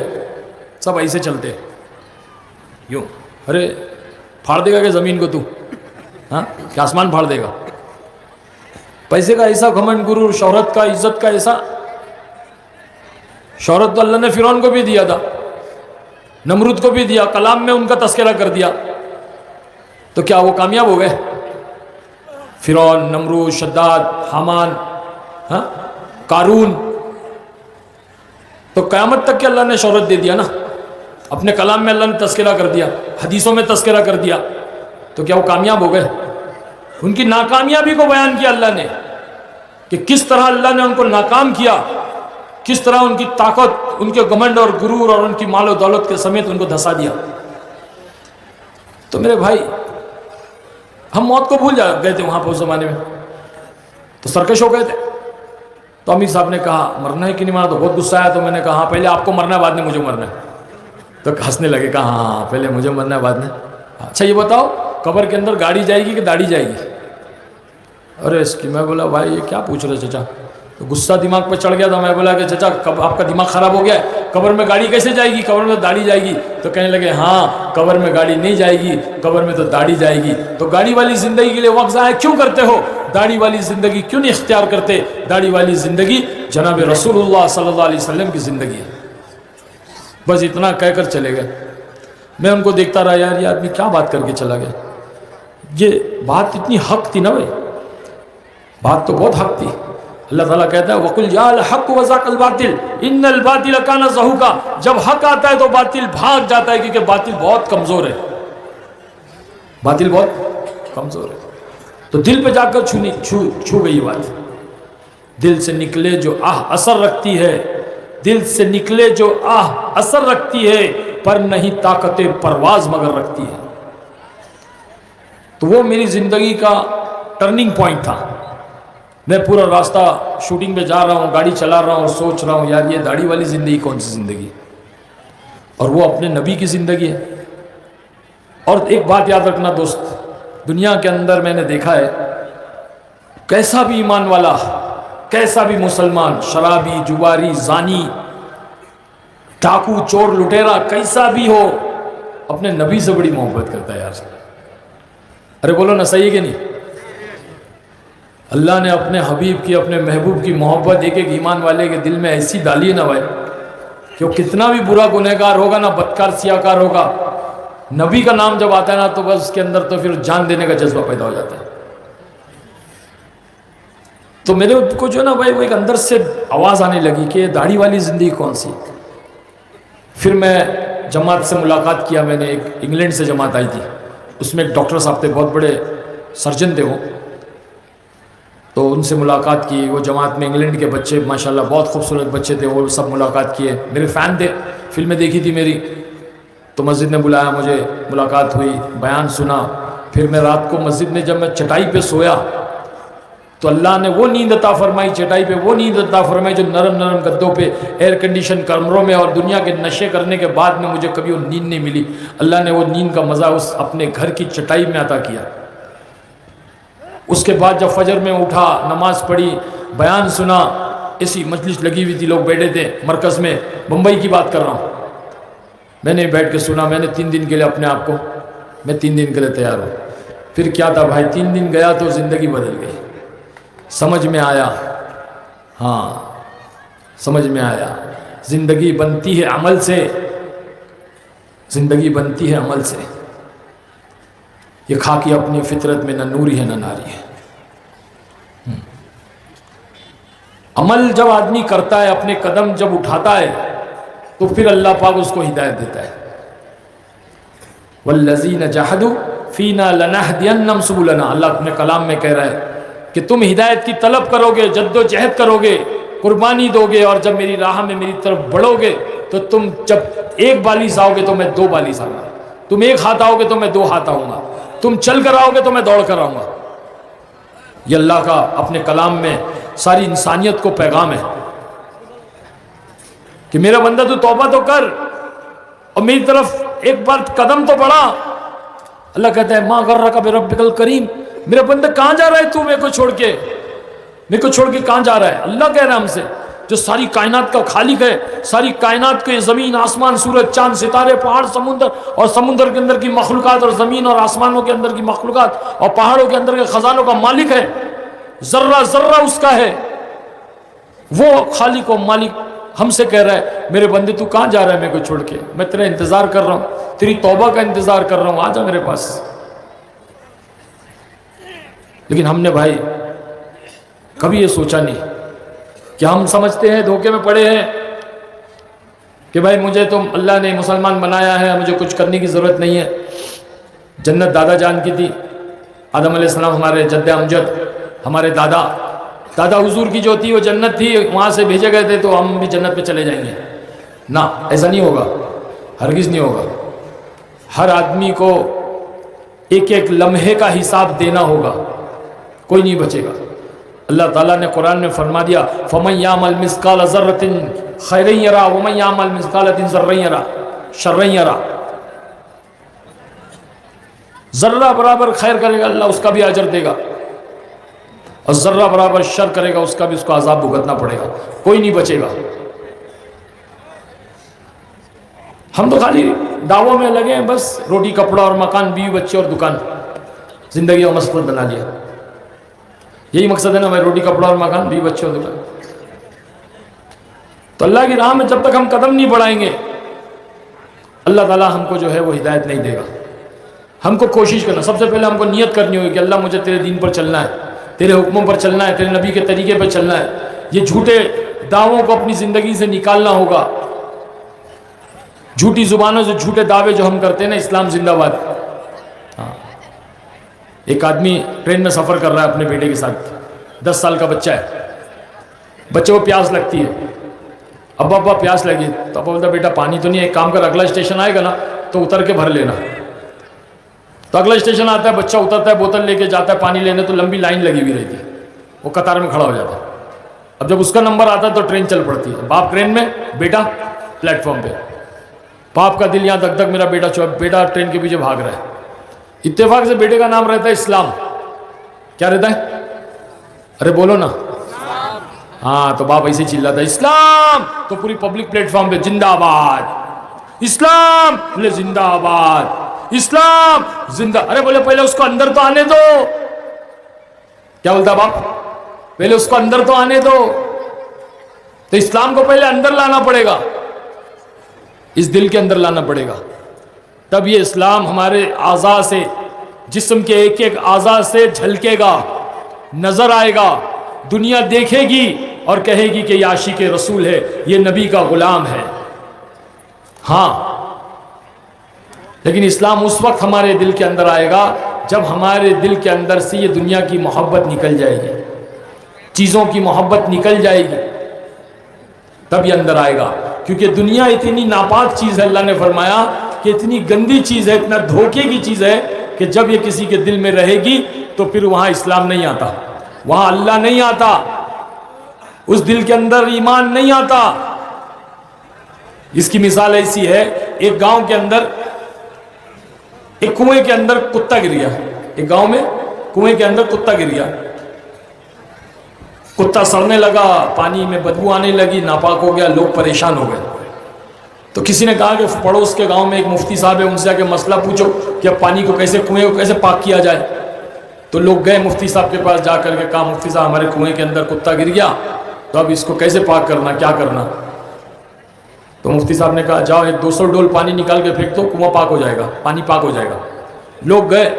سب ایسے چلتے یوں. ارے پھاڑ دے گا کہ زمین کو تو, ہاں کہ آسمان پھاڑ دے گا. پیسے کا ایسا گھمنڈ غرور, شہرت کا, عزت کا ایسا. شہرت تو اللہ نے فرعون کو بھی دیا تھا, نمرود کو بھی دیا, کلام میں ان کا تذکرہ کر دیا, تو کیا وہ کامیاب ہو گئے؟ فرعون, نمرود, شداد, حامان, قارون, تو قیامت تک کہ اللہ نے شہرت دے دیا نا, اپنے کلام میں اللہ نے تذکرہ کر دیا, حدیثوں میں تذکرہ کر دیا, تو کیا وہ کامیاب ہو گئے؟ ان کی ناکامیابی کو بیان کیا اللہ نے کہ کس طرح اللہ نے ان کو ناکام کیا, کس طرح ان کی طاقت, ان کے گھمنڈ اور غرور اور ان کی مال و دولت کے سمیت ان کو دھسا دیا. تو میرے بھائی, ہم موت کو بھول گئے تھے وہاں پہ اس زمانے میں, تو سرکش ہو گئے تھے. تو امیر صاحب نے کہا مرنا ہے کہ نہیں مرنا, تو بہت غصہ آیا. تو میں نے کہا ہاں پہلے آپ کو مرنا ہے بعد میں مجھے مرنا ہے. تو ہنسنے لگے, کہا ہاں پہلے مجھے مرنا ہے بعد میں. اچھا یہ بتاؤ قبر کے اندر گاڑی جائے گی کہ داڑھی جائے گی؟ ارے اس کی, میں بولا بھائی یہ کیا پوچھ رہے چچا. تو غصہ دماغ پہ چڑھ گیا تھا. میں بولا کہ چچا آپ کا دماغ خراب ہو گیا ہے, قبر میں گاڑی کیسے جائے گی, قبر میں تو داڑھی جائے گی. تو کہنے لگے ہاں قبر میں گاڑی نہیں جائے گی, قبر میں تو داڑھی جائے گی. تو گاڑی والی زندگی کے لیے وقت ضائع کیوں کرتے ہو؟ داڑھی والی زندگی کیوں نہیں اختیار کرتے؟ داڑھی والی زندگی جناب رسول اللہ صلی اللہ علیہ وسلم کی زندگی ہے. بس اتنا کہہ کر چلے گئے. میں ان کو دیکھتا رہا, یار یہ آدمی کیا بات کر کے چلا گیا. یہ بات اتنی حق تھی نا بھائی, بات تو بہت حق تھی. اللہ تعالیٰ کہتا ہے وَقُلْ جَاءَ الْحَقُّ وَزَاقَ الْبَاطِلُ إِنَّ الْبَاطِلَ كَانَ زَهُوقًا. جب حق آتا ہے تو باطل بھاگ جاتا ہے, کیونکہ باطل بہت کمزور ہے, باطل بہت کمزور ہے. تو دل پہ جا کر چھو گئی بات. دل سے نکلے جو اثر رکھتی ہے, دل سے نکلے جو اثر رکھتی ہے, پر نہیں طاقت پرواز مگر رکھتی ہے. تو وہ میری زندگی کا ٹرننگ پوائنٹ تھا. میں پورا راستہ شوٹنگ پہ جا رہا ہوں, گاڑی چلا رہا ہوں اور سوچ رہا ہوں یار یہ داڑھی والی زندگی کون سی زندگی, اور وہ اپنے نبی کی زندگی ہے. اور ایک بات یاد رکھنا دوست, دنیا کے اندر میں نے دیکھا ہے کیسا بھی ایمان والا, کیسا بھی مسلمان, شرابی, جواری, زانی, ڈاکو, چور, لٹیرا, کیسا بھی ہو, اپنے نبی سے بڑی محبت کرتا ہے یار. ارے بولو نا, صحیح ہے کہ نہیں؟ اللہ نے اپنے حبیب کی, اپنے محبوب کی محبت ایک ایک ایمان والے کے دل میں ایسی ڈالی ہے نا بھائی, کہ وہ کتنا بھی برا گنہگار ہوگا نا, بدکار, سیاکار ہوگا, نبی کا نام جب آتا ہے نا تو بس اس کے اندر تو پھر جان دینے کا جذبہ پیدا ہو جاتا ہے. تو میرے کو جو ہے نا بھائی وہ ایک اندر سے آواز آنے لگی کہ داڑھی والی زندگی کون سی. پھر میں جماعت سے ملاقات کیا, میں نے ایک انگلینڈ سے جماعت آئی تھی, اس میں ایک ڈاکٹر صاحب تھے, بہت بڑے سرجن تھے وہ. تو ان سے ملاقات کی. وہ جماعت میں انگلینڈ کے بچے ماشاءاللہ بہت خوبصورت بچے تھے, وہ سب ملاقات کیے, میرے فین تھے, فلمیں دیکھی تھی میری. تو مسجد نے بلایا مجھے, ملاقات ہوئی, بیان سنا. پھر میں رات کو مسجد میں جب میں چٹائی پہ سویا تو اللہ نے وہ نیند عطا فرمائی, چٹائی پہ وہ نیند عطا فرمائی جو نرم نرم گدوں پہ ایئر کنڈیشن کمروں میں, اور دنیا کے نشے کرنے کے بعد میں مجھے کبھی وہ نیند نہیں ملی. اللہ نے وہ نیند کا مزہ اس اپنے گھر کی چٹائی میں عطا کیا. اس کے بعد جب فجر میں اٹھا, نماز پڑھی, بیان سنا, ایسی مجلس لگی ہوئی تھی, لوگ بیٹھے تھے مرکز میں, بمبئی کی بات کر رہا ہوں. میں نے بیٹھ کے سنا. میں نے 3 دن کے لیے اپنے آپ کو, میں 3 دن کے لیے تیار ہوں. پھر کیا تھا بھائی, 3 دن گیا تو زندگی بدل گئی. سمجھ میں آیا, ہاں سمجھ میں آیا, زندگی بنتی ہے عمل سے, زندگی بنتی ہے عمل سے. یہ خاکی اپنی فطرت میں نہ نوری ہے نہ ناری ہے. عمل جب آدمی کرتا ہے, اپنے قدم جب اٹھاتا ہے, تو پھر اللہ پاک اس کو ہدایت دیتا ہے. وَالَّذِينَ جَاهَدُوا فِينَا لَنَهْدِيَنَّهُمْ سُبُلَنَا. اللہ اپنے کلام میں کہہ رہا ہے کہ تم ہدایت کی طلب کرو گے, جد و جہد کرو گے, قربانی دو گے, اور جب میری راہ میں میری طرف بڑھو گے تو تم جب 1 بالیس آؤ گے تو میں 2 بالیس آؤں گا, تم 1 ہاتھ آؤ گے تو میں 2 ہاتھ آؤں گا, تم چل کر آؤ گے تو میں دوڑ کر آؤں گا. یہ اللہ کا اپنے کلام میں ساری انسانیت کو پیغام ہے کہ میرا بندہ تو توبہ تو کر اور میری طرف ایک بار قدم تو بڑھا. اللہ کہتا ہے ما غرک بربک الکریم, میرا بندہ کہاں جا رہا ہے تو میرے کو چھوڑ کے, میرے کو چھوڑ کے کہاں جا رہا ہے. اللہ کہہ رہا ہے ہم سے جو ساری کائنات کا خالق ہے, ساری کائنات کے زمین, آسمان, سورج, چاند, ستارے, پہاڑ, سمندر, اور سمندر کے اندر کی مخلوقات, اور زمین اور آسمانوں کے اندر کی مخلوقات, اور پہاڑوں کے اندر کے خزانوں کا مالک ہے. ذرہ ذرہ اس کا ہے. وہ خالق و مالک ہم سے کہہ رہا ہے میرے بندے تو کہاں جا رہا ہے میرے کو چھوڑ کے؟ میں تیرا انتظار کر رہا ہوں، تیری توبہ کا انتظار کر رہا ہوں، آ جا میرے پاس۔ لیکن ہم نے بھائی کبھی یہ سوچا نہیں کہ ہم سمجھتے ہیں، دھوکے میں پڑے ہیں کہ بھائی مجھے تو اللہ نے مسلمان بنایا ہے، مجھے کچھ کرنے کی ضرورت نہیں ہے۔ جنت دادا جان کی تھی، آدم علیہ السلام ہمارے جد امجد، ہمارے دادا حضور کی جو تھی وہ جنت تھی، وہاں سے بھیجے گئے تھے تو ہم بھی جنت پہ چلے جائیں گے؟ نہ، ایسا نہیں ہوگا، ہرگز نہیں ہوگا۔ ہر آدمی کو ایک ایک لمحے کا حساب دینا ہوگا، کوئی نہیں بچے گا۔ اللہ تعالیٰ نے قرآن میں فرما دیا فَمَن يَعْمَلْ مِثْقَالَ ذَرَّةٍ خَيْرًا يَرَهُ وَمَن يَعْمَلْ مِثْقَالَ ذَرَّةٍ شَرًّا يَرَهُ۔ ذرہ برابر خیر کرے گا اللہ اس کا بھی اجر دے گا، اور ذرہ برابر شر کرے گا اس کا بھی اس کو عذاب بھگتنا پڑے گا، کوئی نہیں بچے گا۔ ہم تو خالی دعووں میں لگے ہیں، بس روٹی کپڑا اور مکان، بیوی بچے اور دکان، زندگی کا مقصد بنا لیا۔ یہی مقصد ہے نا بھائی، روٹی کپڑا اور مکان، بیوی بچے اور دکان۔ تو اللہ کی راہ میں جب تک ہم قدم نہیں بڑھائیں گے، اللہ تعالیٰ ہم کو جو ہے وہ ہدایت نہیں دے گا۔ ہم کو کوشش کرنا، سب سے پہلے ہم کو نیت کرنی ہوگی کہ اللہ مجھے تیرے دین پر چلنا ہے، تیرے حکموں پر چلنا ہے، تیرے نبی کے طریقے پر چلنا ہے۔ یہ جھوٹے دعووں کو اپنی زندگی سے نکالنا ہوگا، جھوٹی زبانوں سے جھوٹے دعوے جو ہم کرتے ہیں نا، اسلام زندہ باد۔ ہاں، ایک آدمی ٹرین میں سفر کر رہا ہے اپنے بیٹے کے ساتھ، 10 سال کا بچہ ہے، بچے کو پیاس لگتی ہے، ابا پیاس لگی، تو ابا بولتا بیٹا پانی تو نہیں ہے، ایک کام کر، اگلا اسٹیشن آئے گا نا تو اتر کے بھر لینا۔ تو اگلا اسٹیشن آتا ہے، بچہ اترتا ہے، بوتل لے کے جاتا ہے پانی لینے، تو لمبی لائن لگی ہوئی رہتی ہے، وہ قطار میں کھڑا ہو جاتا ہے۔ اب جب اس کا نمبر آتا ہے تو ٹرین چل پڑتی ہے، باپ ٹرین میں، بیٹا پلیٹ فارم پہ۔ باپ کا دل یہاں دک دک، میرا بیٹا ٹرین کے پیچھے بھاگ رہا ہے۔ اتفاق سے بیٹے کا نام رہتا ہے اسلام۔ کیا رہتا ہے؟ ارے بولو نا۔ ہاں، تو باپ ایسے چل رہا ہے اسلام، تو پوری پبلک پلیٹ فارم پہ زندہ آباد اسلام، بولے زندہ آباد اسلام زندہ۔ ارے بولے پہلے اس کو اندر تو آنے دو۔ کیا بولتا باپ؟ پہلے اس کو اندر تو آنے دو۔ تو اسلام کو پہلے اندر لانا پڑے گا، اس دل کے اندر لانا پڑے گا، تب یہ اسلام ہمارے اعضاء سے، جسم کے ایک ایک اعضاء سے جھلکے گا، نظر آئے گا، دنیا دیکھے گی اور کہے گی کہ یہ عاشق رسول ہے، یہ نبی کا غلام ہے۔ ہاں، لیکن اسلام اس وقت ہمارے دل کے اندر آئے گا جب ہمارے دل کے اندر سے یہ دنیا کی محبت نکل جائے گی، چیزوں کی محبت نکل جائے گی، تب یہ اندر آئے گا۔ کیونکہ دنیا اتنی ناپاک چیز ہے، اللہ نے فرمایا کہ اتنی گندی چیز ہے، اتنا دھوکے کی چیز ہے کہ جب یہ کسی کے دل میں رہے گی تو پھر وہاں اسلام نہیں آتا، وہاں اللہ نہیں آتا، اس دل کے اندر ایمان نہیں آتا۔ اس کی مثال ایسی ہے، ایک گاؤں کے اندر، ایک کنویں کے اندر کتا گر گیا، ایک گاؤں میں کنویں کے اندر کتا گر گیا، کتا سڑنے لگا، پانی میں بدبو آنے لگی، ناپاک ہو گیا، لوگ پریشان ہو گئے۔ تو کسی نے کہا کہ پڑوس کے گاؤں میں ایک مفتی صاحب ہے، ان سے جا کے مسئلہ پوچھو کہ اب پانی کو کیسے، کنویں کو کیسے پاک کیا جائے۔ تو لوگ گئے مفتی صاحب کے پاس، جا کر کے کہا مفتی صاحب ہمارے کنویں کے اندر کتا گر گیا، تو اب اس کو کیسے پاک کرنا، کیا کرنا۔ تو مفتی صاحب نے کہا جاؤ 200 ڈول پانی نکال کے پھینک دو، کنواں پاک ہو جائے گا، پانی پاک ہو جائے گا۔ لوگ گئے،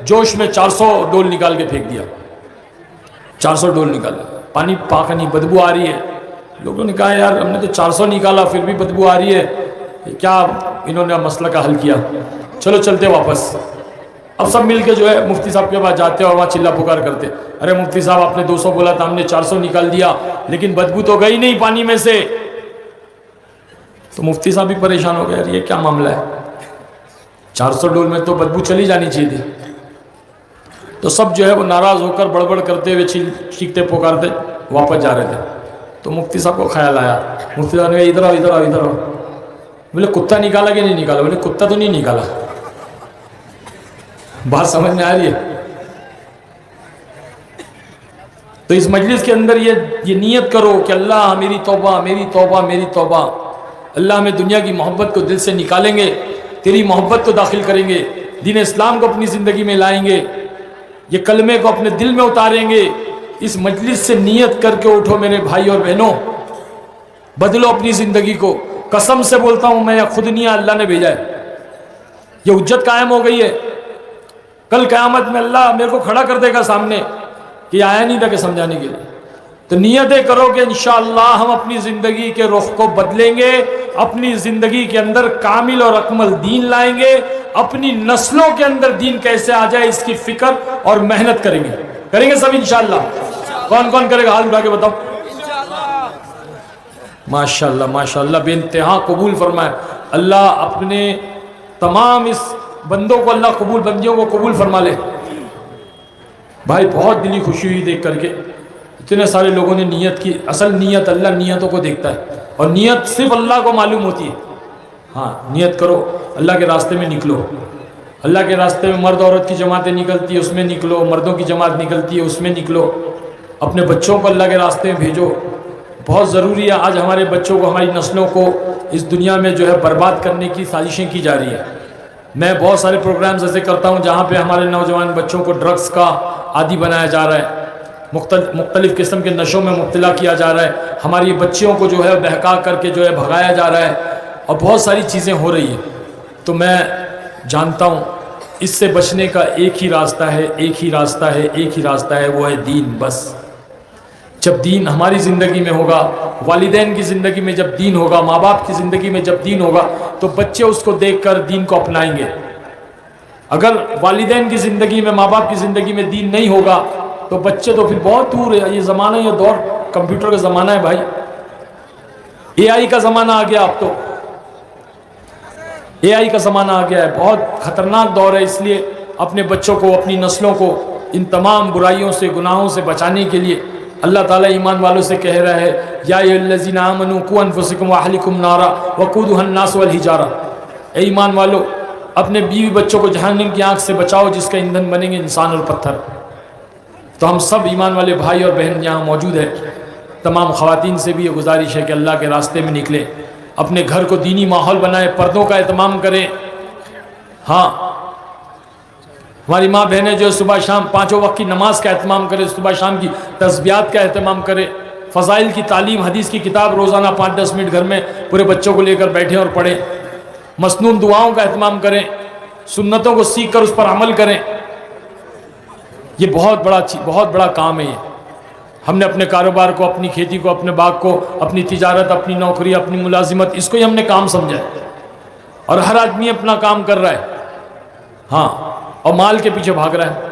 جوش میں 400 ڈول نکال کے پھینک دیا، 400 ڈول نکالا، پانی پاک نہیں، بدبو آ رہی ہے۔ لوگوں نے کہا یار ہم نے تو 400 نکالا پھر بھی بدبو آ رہی ہے، کیا انہوں نے مسئلہ کا حل کیا؟ چلو چلتے واپس۔ اب سب مل کے جو ہے مفتی صاحب کے پاس جاتے اور وہاں چلا پکار کرتے، ارے مفتی صاحب آپ نے 200 بولا تھا، ہم نے 400 نکال دیا، لیکن بدبو تو گئی نہیں پانی میں سے۔ تو مفتی صاحب بھی پریشان ہو گئے، یار یہ کیا معاملہ ہے، 400 ڈول میں تو بدبو چلی جانی چاہیے تھی۔ تو سب جو ہے وہ ناراض ہو کر بڑبڑ کرتے ہوئے چیختے پکارتے واپس جا رہے تھے۔ تو مفتی صاحب کو خیال آیا، مفتی صاحب نے کہا ادھر آؤ ادھر آؤ ادھر آؤ۔ بولے کتا نکالا کہ نہیں نکالا؟ بولے کتا تو نہیں نکالا۔ بات سمجھ میں آ رہی ہے؟ تو اس مجلس کے اندر یہ نیت کرو کہ اللہ میری توبہ میری توبہ میری توبہ، اللہ ہمیں دنیا کی محبت کو دل سے نکالیں گے، تیری محبت کو داخل کریں گے، دین اسلام کو اپنی زندگی میں لائیں گے، یہ کلمے کو اپنے دل میں اتاریں گے۔ اس مجلس سے نیت کر کے اٹھو میرے بھائی اور بہنوں، بدلو اپنی زندگی کو۔ قسم سے بولتا ہوں میں، خود نہیں اللہ نے بھیجا ہے. یہ حجت قائم ہو گئی ہے. کل قیامت میں اللہ میرے کو کھڑا کر دے گا سامنے کہ یہ آیا نہیں تھا کہ سمجھانے کے لیے. تو نیتیں کرو کہ انشاءاللہ ہم اپنی زندگی کے رخ کو بدلیں گے، اپنی زندگی کے اندر کامل اور اکمل دین لائیں گے، اپنی نسلوں کے اندر دین کیسے آ جائے اس کی فکر اور محنت کریں گے سب انشاءاللہ. کون کون کرے گا ہاتھ اٹھا کے بتاؤ. ماشاءاللہ ماشاءاللہ، بے انتہا قبول فرمائے اللہ. اپنے تمام اس بندوں کو اللہ قبول، بندیوں کو قبول فرما لے. بھائی بہت دلی خوشی ہوئی دیکھ کر کے، اتنے سارے لوگوں نے نیت کی. اصل نیت، اللہ نیتوں کو دیکھتا ہے اور نیت صرف اللہ کو معلوم ہوتی ہے. ہاں نیت کرو، اللہ کے راستے میں نکلو. اللہ کے راستے میں مرد عورت کی جماعتیں نکلتی ہے، اس میں نکلو. مردوں کی جماعت نکلتی ہے، اس میں نکلو. اپنے بچوں کو اللہ کے راستے میں بھیجو. بہت ضروری ہے. آج ہمارے بچوں کو، ہماری نسلوں کو اس دنیا میں جو ہے برباد کرنے کی سازشیں کی جا رہی ہیں. میں بہت سارے پروگرامز ایسے کرتا ہوں جہاں پہ ہمارے نوجوان بچوں کو ڈرگز کا عادی بنایا جا رہا ہے، مختلف قسم کے نشوں میں مبتلا کیا جا رہا ہے. ہماری بچیوں کو جو ہے بہکا کر کے جو ہے بھگایا جا رہا ہے، اور بہت ساری چیزیں ہو رہی ہیں. تو میں جانتا ہوں اس سے بچنے کا ایک ہی راستہ ہے، ایک ہی راستہ ہے، ایک ہی راستہ ہے، وہ ہے دین. بس جب دین ہماری زندگی میں ہوگا، والدین کی زندگی میں جب دین ہوگا، ماں باپ کی زندگی میں جب دین ہوگا، تو بچے اس کو دیکھ کر دین کو اپنائیں گے. اگر والدین کی زندگی میں، ماں باپ کی زندگی میں دین نہیں ہوگا تو بچے تو پھر بہت دور ہے. یہ زمانہ، یہ دور کمپیوٹر کا زمانہ ہے بھائی. اے آئی کا زمانہ آ گیا. اب تو اے آئی کا زمانہ آ گیا ہے. بہت خطرناک دور ہے. اس لیے اپنے بچوں کو، اپنی نسلوں کو ان تمام برائیوں سے، گناہوں سے بچانے کے لیے اللہ تعالیٰ ایمان والوں سے کہہ رہا ہے، یا ایھا الذین آمنوا قوا انفسکم واہلکم نارا وقودھا الناس والحجارہ. اے ایمان والو، اپنے بیوی بچوں کو جہنم کی آگ سے بچاؤ جس کا ایندھن بنیں گے انسان اور پتھر. تو ہم سب ایمان والے بھائی اور بہن یہاں موجود ہیں. تمام خواتین سے بھی یہ گزارش ہے کہ اللہ کے راستے میں نکلیں، اپنے گھر کو دینی ماحول بنائیں، پردوں کا اہتمام کریں. ہاں ہماری ماں بہنیں جو صبح شام 5 وقت کی نماز کا اہتمام کرے، صبح شام کی تسبیحات کا اہتمام کرے، فضائل کی تعلیم، حدیث کی کتاب روزانہ 5-10 منٹ گھر میں پورے بچوں کو لے کر بیٹھیں اور پڑھیں. مسنون دعاؤں کا اہتمام کریں، سنتوں کو سیکھ کر اس پر عمل کریں. یہ بہت بڑا کام ہے. یہ ہم نے اپنے کاروبار کو، اپنی کھیتی کو، اپنے باغ کو، اپنی تجارت، اپنی نوکری، اپنی ملازمت، اس کو ہی ہم نے کام سمجھا ہے. اور ہر آدمی اپنا کام کر رہا ہے. ہاں، اور مال کے پیچھے بھاگ رہا ہے.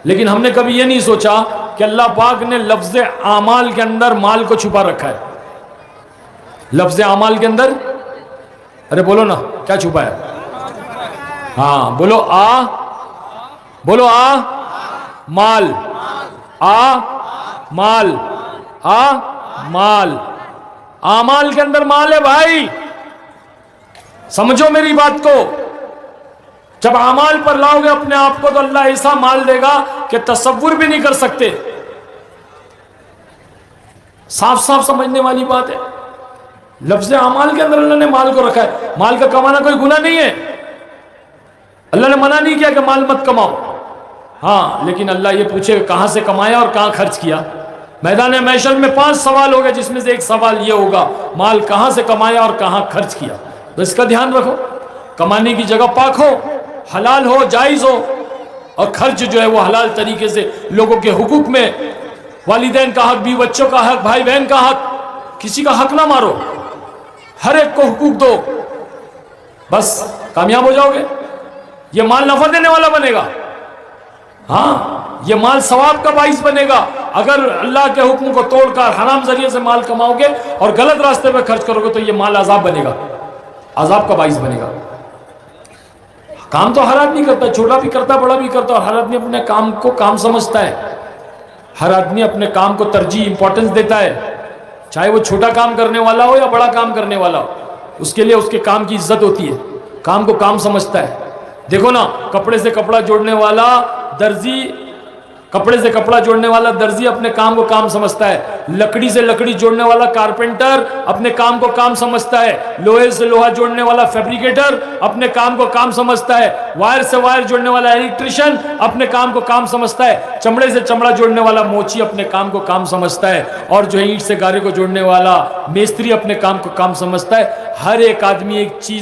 لیکن ہم نے کبھی یہ نہیں سوچا کہ اللہ پاک نے لفظ اعمال کے اندر مال کو چھپا رکھا ہے. لفظ اعمال کے اندر، ارے بولو نا کیا چھپا ہے؟ ہاں بولو بولو مال. مال. مال. اعمال کے اندر مال ہے بھائی. سمجھو میری بات کو. جب اعمال پر لاؤ گے اپنے آپ کو تو اللہ ایسا مال دے گا کہ تصور بھی نہیں کر سکتے. صاف صاف سمجھنے والی بات ہے. لفظ اعمال کے اندر اللہ نے مال کو رکھا ہے. مال کا کمانا کوئی گناہ نہیں ہے. اللہ نے منع نہیں کیا کہ مال مت کماؤ. ہاں لیکن اللہ یہ پوچھے کہاں سے کمایا اور کہاں خرچ کیا. میدان محشر میں 5 سوال ہو گئے، جس میں سے ایک سوال یہ ہوگا، مال کہاں سے کمایا اور کہاں خرچ کیا. تو اس کا دھیان رکھو. کمانے کی جگہ پاک ہو، حلال ہو، جائز ہو، اور خرچ جو ہے وہ حلال طریقے سے لوگوں کے حقوق میں. والدین کا حق بھی، بچوں کا حق، بھائی بہن کا حق، کسی کا حق نہ مارو. ہر ایک کو حقوق دو. بس کامیاب ہو جاؤ گے. یہ مال نفع دینے والا بنے گا. ہاں یہ مال ثواب کا باعث بنے گا. اگر اللہ کے حکم کو توڑ کر حرام ذریعے سے مال کماؤ گے اور غلط راستے پہ خرچ کرو گے تو یہ مال عذاب بنے گا، عذاب کا باعث بنے گا. کام تو ہر آدمی کرتا ہے، چھوٹا بھی کرتا ہے، بڑا بھی کرتا ہے، اور ہر آدمی اپنے کام کو کام سمجھتا ہے. ہر آدمی اپنے کام کو ترجیح، امپورٹنس دیتا ہے. چاہے وہ چھوٹا کام کرنے والا ہو یا بڑا کام کرنے والا ہو، اس کے لیے اس کے کام کی عزت ہوتی ہے. کام کو کام سمجھتا ہے. دیکھو نا، کپڑے سے کپڑا جوڑنے والا درزی کپڑے سے کپڑا جوڑنے والا درزی اپنے کام کو کام سمجھتا ہے، لکڑی سے لکڑی جوڑنے والا کارپینٹر اپنے کام کو کام سمجھتا ہے، لوہے سے لوہا جوڑنے والا فیبریکیٹر اپنے کام کو کام سمجھتا ہے، وائر سے وائر جوڑنے والا الیکٹریشین اپنے کام کو کام سمجھتا ہے، چمڑے سے چمڑا جوڑنے والا موچی اپنے کام کو کام سمجھتا ہے، اور جو ہے اینٹ سے گارے کو جوڑنے والا میستری اپنے کام کو کام سمجھتا ہے۔ ہر ایک آدمی ایک چیز